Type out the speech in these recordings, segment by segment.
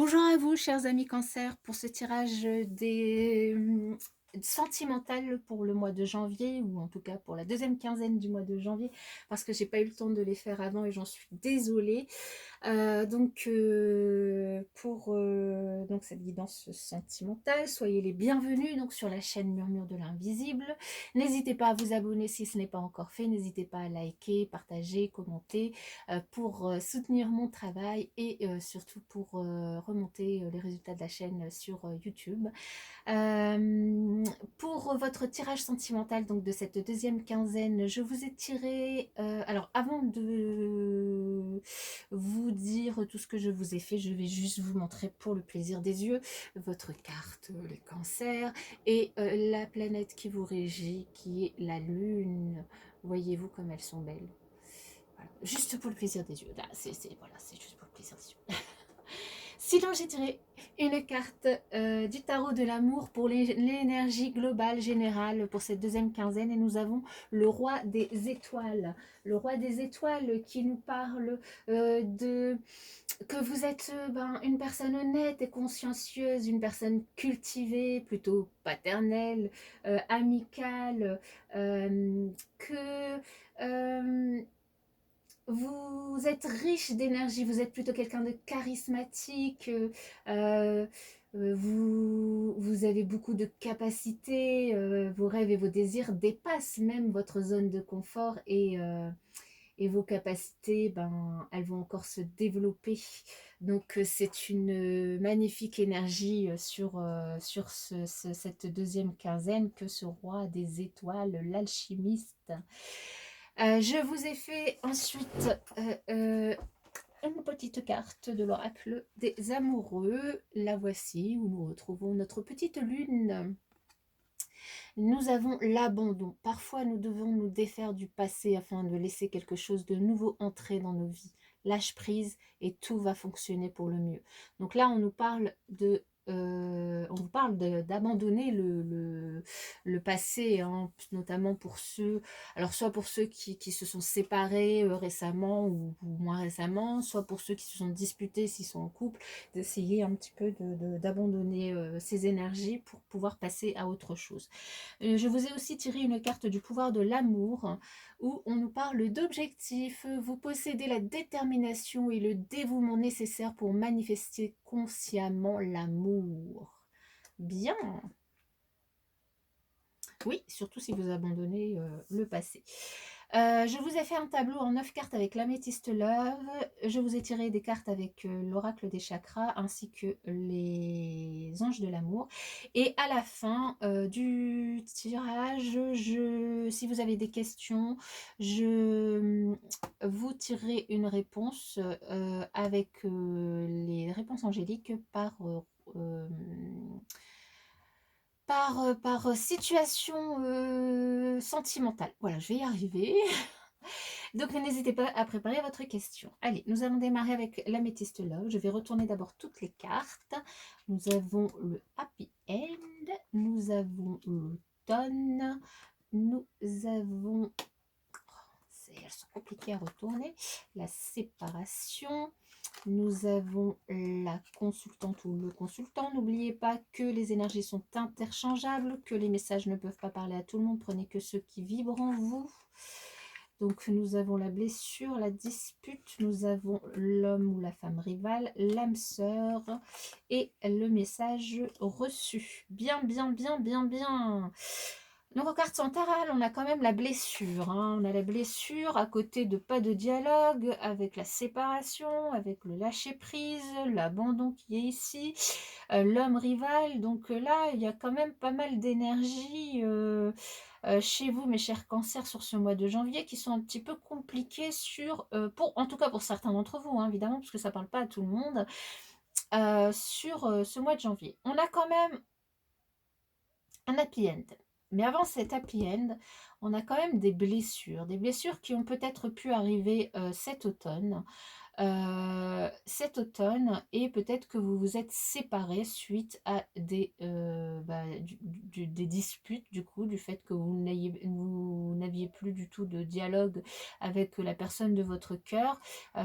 Bonjour à vous, chers amis Cancer, pour ce tirage sentimental pour le mois de janvier, ou en tout cas pour la deuxième quinzaine du mois de janvier, parce que j'ai pas eu le temps de les faire avant et j'en suis désolée. Pour donc cette guidance sentimentale, soyez les bienvenus donc sur la chaîne Murmure de l'Invisible. N'hésitez pas à vous abonner si ce n'est pas encore fait. N'hésitez pas à liker, partager, commenter pour soutenir mon travail et surtout pour remonter les résultats de la chaîne sur YouTube. Pour votre tirage sentimental donc de cette deuxième quinzaine, je vous ai tiré... alors avant de vous dire tout ce que je vous ai fait, je vais juste vous montrer pour le plaisir des yeux votre carte, les cancers, et la planète qui vous régit, qui est la Lune. Voyez-vous comme elles sont belles. Voilà. Juste pour le plaisir des yeux. Là, voilà, c'est juste pour le plaisir des yeux. Sinon, j'ai tiré une carte du tarot de l'amour pour l'énergie globale générale pour cette deuxième quinzaine, et nous avons le roi des étoiles. Le roi des étoiles qui nous parle de que vous êtes une personne honnête et consciencieuse, une personne cultivée, plutôt paternelle, amicale, que vous êtes riche d'énergie, vous êtes plutôt quelqu'un de charismatique, vous avez beaucoup de capacités, vos rêves et vos désirs dépassent même votre zone de confort, et vos capacités, elles vont encore se développer. Donc c'est une magnifique énergie sur cette deuxième quinzaine que ce roi des étoiles, l'alchimiste. Je vous ai fait ensuite une petite carte de l'oracle des amoureux. La voici, où nous retrouvons notre petite lune. Nous avons l'abandon. Parfois, nous devons nous défaire du passé afin de laisser quelque chose de nouveau entrer dans nos vies. Lâche prise et tout va fonctionner pour le mieux. Donc là, on nous parle on vous parle d'abandonner le passé, hein, notamment pour ceux, alors soit pour ceux qui se sont séparés récemment ou moins récemment, soit pour ceux qui se sont disputés s'ils sont en couple, d'essayer un petit peu d'abandonner ces énergies pour pouvoir passer à autre chose. Je vous ai aussi tiré une carte du pouvoir de l'amour, où on nous parle d'objectifs. Vous possédez la détermination et le dévouement nécessaires pour manifester consciemment l'amour. Bien. Oui, surtout si vous abandonnez le passé. Je vous ai fait un tableau en 9 cartes avec l'améthyste love. Je vous ai tiré des cartes avec l'oracle des chakras ainsi que les anges de l'amour. Et à la fin du tirage, si vous avez des questions, je vous tirerai une réponse avec les réponses angéliques par situation sentimentale. Voilà, je vais y arriver. Donc n'hésitez pas à préparer votre question. Allez, nous allons démarrer avec l'améthyste love. Je vais retourner d'abord toutes les cartes. Nous avons le happy end, nous avons l'automne, nous avons... elles sont compliquées à retourner. La séparation. Nous avons la consultante ou le consultant. N'oubliez pas que les énergies sont interchangeables, que les messages ne peuvent pas parler à tout le monde. Prenez que ceux qui vibrent en vous. Donc nous avons la blessure, la dispute, nous avons l'homme ou la femme rivale, l'âme sœur et le message reçu. Bien, bien, bien, bien, bien. Donc en carte centrale, on a quand même la blessure. Hein. On a la blessure à côté de pas de dialogue, avec la séparation, avec le lâcher-prise, l'abandon qui est ici, l'homme rival. Donc là, il y a quand même pas mal d'énergie chez vous, mes chers cancers, sur ce mois de janvier, qui sont un petit peu compliqués en tout cas pour certains d'entre vous, hein, évidemment, parce que ça ne parle pas à tout le monde, sur ce mois de janvier. On a quand même un happy end. Mais avant cet happy end, on a quand même des blessures qui ont peut-être pu arriver cet automne. cet automne, et peut-être que vous vous êtes séparés suite à des disputes, du coup, du fait que vous n'aviez plus du tout de dialogue avec la personne de votre cœur.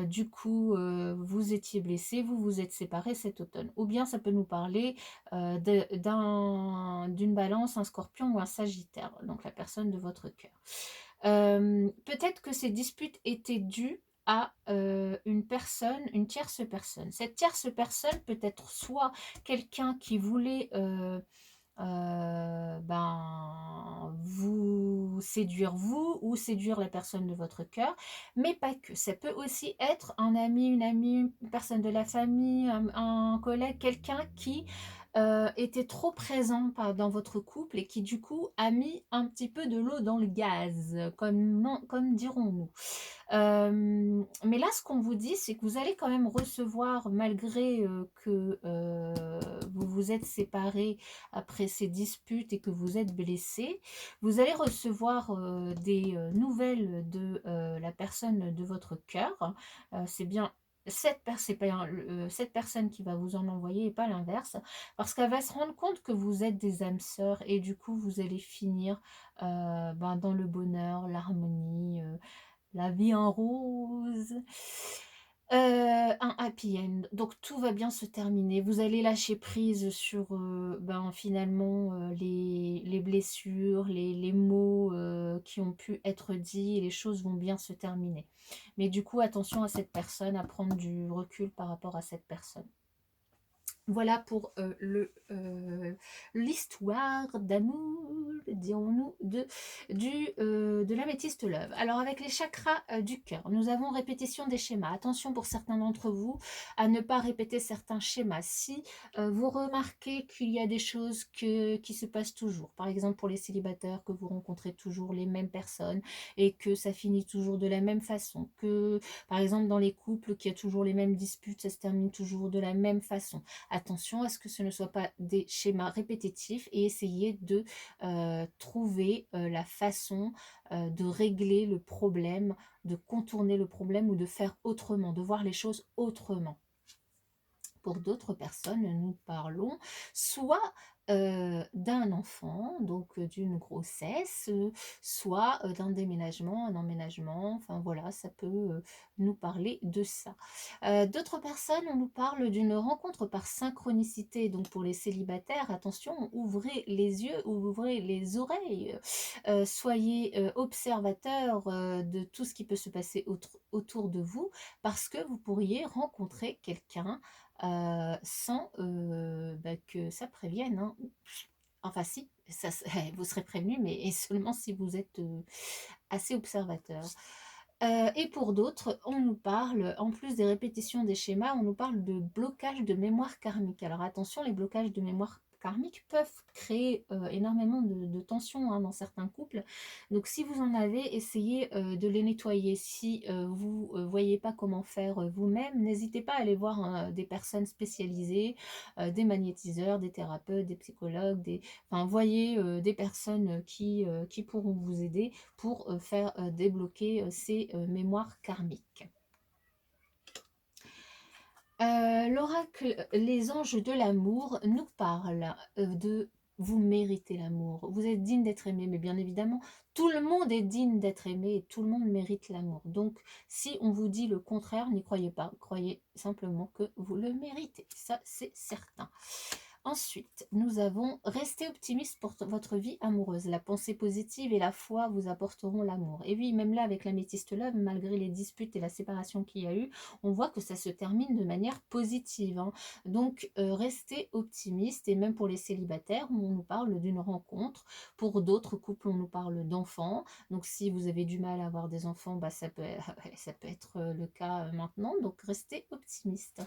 Du coup, vous étiez blessés, vous vous êtes séparés cet automne. Ou bien ça peut nous parler d'une balance, un scorpion ou un sagittaire, donc la personne de votre cœur. Peut-être que ces disputes étaient dues à une personne, une tierce personne. Cette tierce personne peut être soit quelqu'un qui voulait vous séduire vous ou séduire la personne de votre cœur, mais pas que. Ça peut aussi être un ami, une amie, une personne de la famille, un collègue, quelqu'un qui était trop présent dans votre couple et qui du coup a mis un petit peu de l'eau dans le gaz, comme dirons-nous. Mais là, ce qu'on vous dit, c'est que vous allez quand même recevoir, malgré que vous vous êtes séparés après ces disputes et que vous êtes blessés, vous allez recevoir des nouvelles de la personne de votre cœur. C'est bien cette personne qui va vous en envoyer et pas l'inverse, parce qu'elle va se rendre compte que vous êtes des âmes sœurs et du coup vous allez finir dans le bonheur, l'harmonie, la vie en rose. Un happy end. Donc tout va bien se terminer. Vous allez lâcher prise sur finalement les blessures, les mots qui ont pu être dits, et les choses vont bien se terminer. Mais du coup, attention à cette personne, à prendre du recul par rapport à cette personne. Voilà pour l'histoire d'amour, dirons-nous, de l'améthyste love. Alors avec les chakras du cœur, nous avons répétition des schémas. Attention pour certains d'entre vous à ne pas répéter certains schémas. Si vous remarquez qu'il y a des choses qui se passent toujours, par exemple pour les célibataires, que vous rencontrez toujours les mêmes personnes et que ça finit toujours de la même façon, que par exemple dans les couples qu'il y a toujours les mêmes disputes, ça se termine toujours de la même façon. Attention à ce que ce ne soit pas des schémas répétitifs et essayez de trouver la façon de régler le problème, de contourner le problème ou de faire autrement, de voir les choses autrement. Pour d'autres personnes, nous parlons soit d'un enfant, donc d'une grossesse, soit d'un déménagement, un emménagement, enfin voilà, ça peut nous parler de ça. D'autres personnes, on nous parle d'une rencontre par synchronicité, donc pour les célibataires, attention, ouvrez les yeux, ouvrez les oreilles, soyez observateurs de tout ce qui peut se passer autour de vous, parce que vous pourriez rencontrer quelqu'un sans que ça prévienne, hein. Enfin si, ça, vous serez prévenu, mais seulement si vous êtes assez observateur. Et pour d'autres, on nous parle, en plus des répétitions des schémas, on nous parle de blocage de mémoire karmique. Alors attention, les blocages de mémoire karmique peuvent créer énormément de tensions dans certains couples. Donc si vous en avez, essayez de les nettoyer. Si vous ne voyez pas comment faire vous-même, n'hésitez pas à aller voir des personnes spécialisées, des magnétiseurs, des thérapeutes, des psychologues, enfin, voyez des personnes qui pourront vous aider pour faire débloquer ces mémoires karmiques. L'oracle, les anges de l'amour, nous parlent de vous méritez l'amour. Vous êtes digne d'être aimé, mais bien évidemment, tout le monde est digne d'être aimé et tout le monde mérite l'amour. Donc, si on vous dit le contraire, n'y croyez pas. Croyez simplement que vous le méritez. Ça, c'est certain. Ensuite, nous avons resté optimiste pour votre vie amoureuse. La pensée positive et la foi vous apporteront l'amour. Et oui, même là, avec l'améthyste love, malgré les disputes et la séparation qu'il y a eu, on voit que ça se termine de manière positive, hein. Donc, restez optimiste. Et même pour les célibataires, on nous parle d'une rencontre. Pour d'autres couples, on nous parle d'enfants. Donc, si vous avez du mal à avoir des enfants, ça peut être le cas maintenant. Donc, restez optimiste.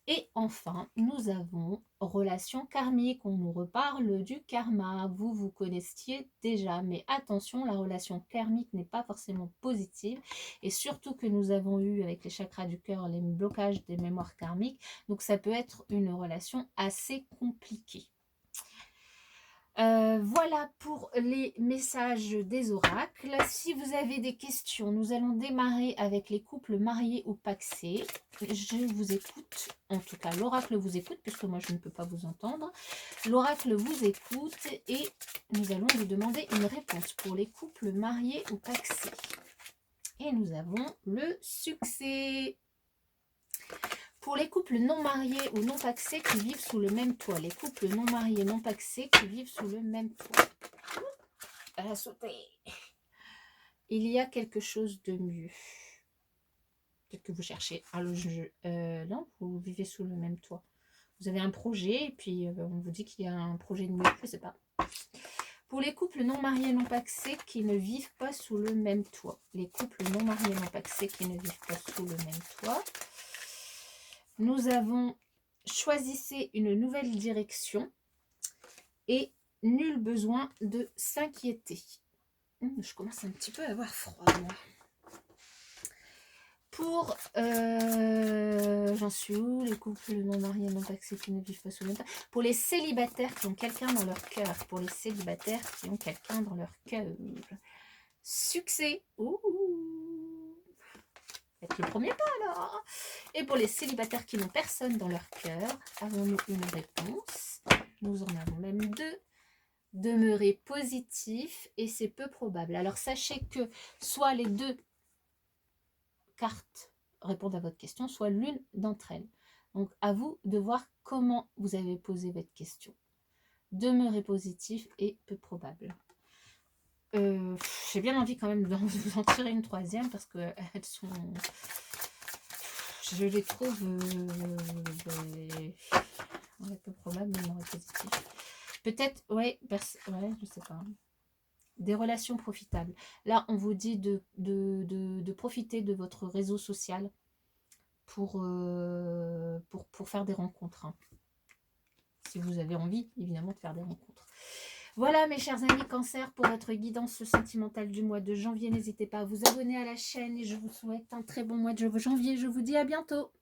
Et enfin, nous avons relation karmique, on nous reparle du karma. Vous connaissiez déjà, mais attention, la relation karmique n'est pas forcément positive. Et surtout que nous avons eu avec les chakras du cœur les blocages des mémoires karmiques. Donc ça peut être une relation assez compliquée. Voilà pour les messages des oracles. Si vous avez des questions, nous allons démarrer avec les couples mariés ou pacsés. Je vous écoute, en tout cas l'oracle vous écoute, puisque moi je ne peux pas vous entendre. L'oracle vous écoute et nous allons lui demander une réponse pour les couples mariés ou pacsés. Et nous avons le succès. Pour les couples non mariés ou non pacsés qui vivent sous le même toit. Les couples non mariés, non pacsés qui vivent sous le même toit. Elle a sauté. Il y a quelque chose de mieux. Peut-être que vous cherchez un logement. Non, vous vivez sous le même toit. Vous avez un projet et puis on vous dit qu'il y a un projet de mieux. Je ne sais pas. Pour les couples non mariés, non pacsés qui ne vivent pas sous le même toit. Les couples non mariés, non pacsés qui ne vivent pas sous le même toit. Nous avons choisissez une nouvelle direction et nul besoin de s'inquiéter. Je commence un petit peu à avoir froid, moi. Pour, j'en suis où? Les couples non mariés, non pacsés qui ne vivent pas sous le même toit. Pour les célibataires qui ont quelqu'un dans leur cœur. Pour les célibataires qui ont quelqu'un dans leur cœur. Succès. Ouh. Faites le premier pas alors. Et pour les célibataires qui n'ont personne dans leur cœur, avons-nous une réponse? Nous en avons même deux. Demeurez positif et c'est peu probable. Alors sachez que soit les deux cartes répondent à votre question, soit l'une d'entre elles. Donc à vous de voir comment vous avez posé votre question. Demeurez positif et peu probable. J'ai bien envie quand même de vous en tirer une troisième parce que elles sont... Je les trouve peu probable, mais non positif. Peut-être, ouais, je sais pas. Des relations profitables. Là, on vous dit de profiter de votre réseau social pour faire des rencontres. Hein. Si vous avez envie, évidemment, de faire des rencontres. Voilà, mes chers amis Cancer, pour votre guidance sentimentale du mois de janvier. N'hésitez pas à vous abonner à la chaîne et je vous souhaite un très bon mois de janvier. Je vous dis à bientôt.